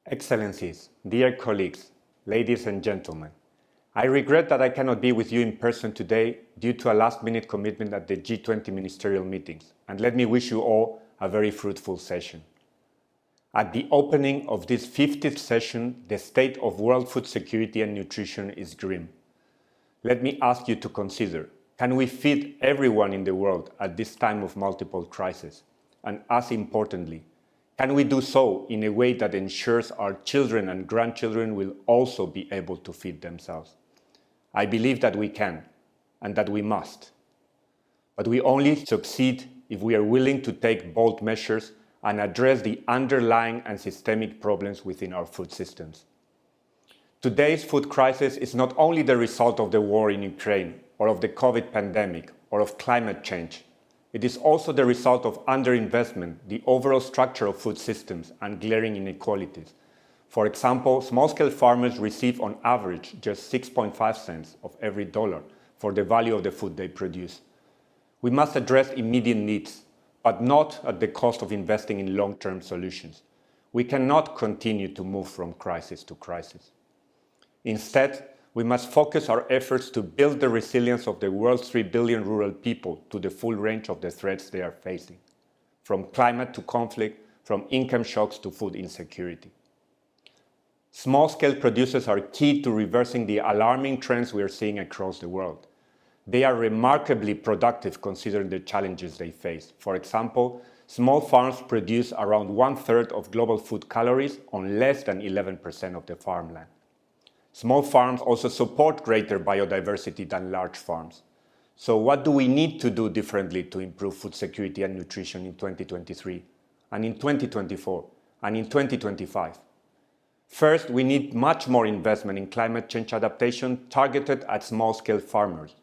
Excellencies, dear colleagues, ladies and gentlemen, I regret that I cannot be with you in person today due to a last-minute commitment at the G20 ministerial meetings, and let me wish you all a very fruitful session. At the opening of this 50th session, the state of world food security and nutrition is grim. Let me ask you to consider, can we feed everyone in the world at this time of multiple crises? And as importantly, can we do so in a way that ensures our children and grandchildren will also be able to feed themselves? I believe that we can, and that we must. But we only succeed if we are willing to take bold measures and address the underlying and systemic problems within our food systems. Today's food crisis is not only the result of the war in Ukraine, or of the COVID pandemic, or of climate change. It is also the result of underinvestment, the overall structure of food systems, and glaring inequalities. For example, small-scale farmers receive on average just 6.5 cents of every dollar for the value of the food they produce. We must address immediate needs, but not at the cost of investing in long-term solutions. We cannot continue to move from crisis to crisis. Instead, we must focus our efforts to build the resilience of the world's 3 billion rural people to the full range of the threats they are facing, from climate to conflict, from income shocks to food insecurity. Small-scale producers are key to reversing the alarming trends we are seeing across the world. They are remarkably productive considering the challenges they face. For example, small farms produce around 1/3 of global food calories on less than 11% of the farmland. Small farms also support greater biodiversity than large farms. So what do we need to do differently to improve food security and nutrition in 2023, and in 2024, and in 2025? First, we need much more investment in climate change adaptation targeted at small-scale farmers.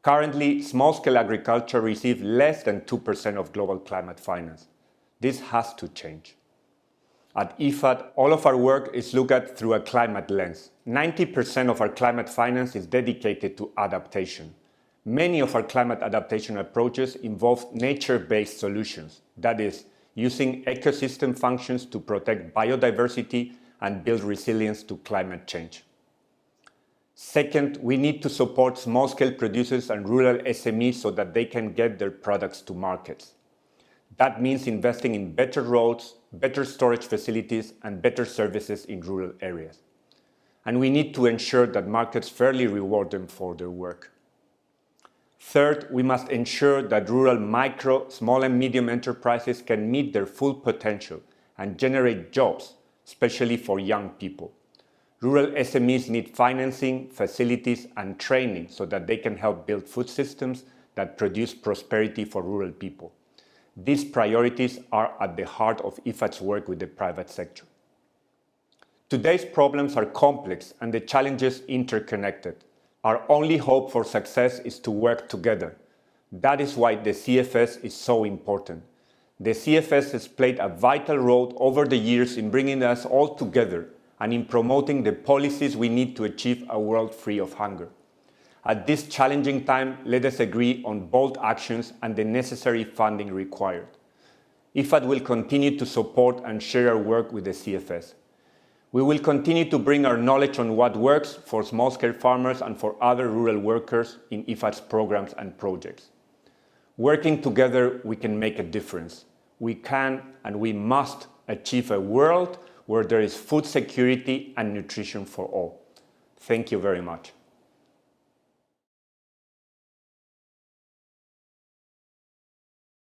Currently, small-scale agriculture receives less than 2% of global climate finance. This has to change. At IFAD, all of our work is looked at through a climate lens. 90% of our climate finance is dedicated to adaptation. Many of our climate adaptation approaches involve nature-based solutions, that is, using ecosystem functions to protect biodiversity and build resilience to climate change. Second, we need to support small-scale producers and rural SMEs so that they can get their products to markets. That means investing in better roads, better storage facilities, and better services in rural areas. And we need to ensure that markets fairly reward them for their work. Third, we must ensure that rural micro, small and medium enterprises can meet their full potential and generate jobs, especially for young people. Rural SMEs need financing, facilities, and training so that they can help build food systems that produce prosperity for rural people. These priorities are at the heart of IFAD's work with the private sector. Today's problems are complex and the challenges interconnected. Our only hope for success is to work together. That is why the CFS is so important. The CFS has played a vital role over the years in bringing us all together and in promoting the policies we need to achieve a world free of hunger. At this challenging time, let us agree on bold actions and the necessary funding required. IFAD will continue to support and share our work with the CFS. We will continue to bring our knowledge on what works for small-scale farmers and for other rural workers in IFAD's programs and projects. Working together, we can make a difference. We can and we must achieve a world where there is food security and nutrition for all. Thank you very much.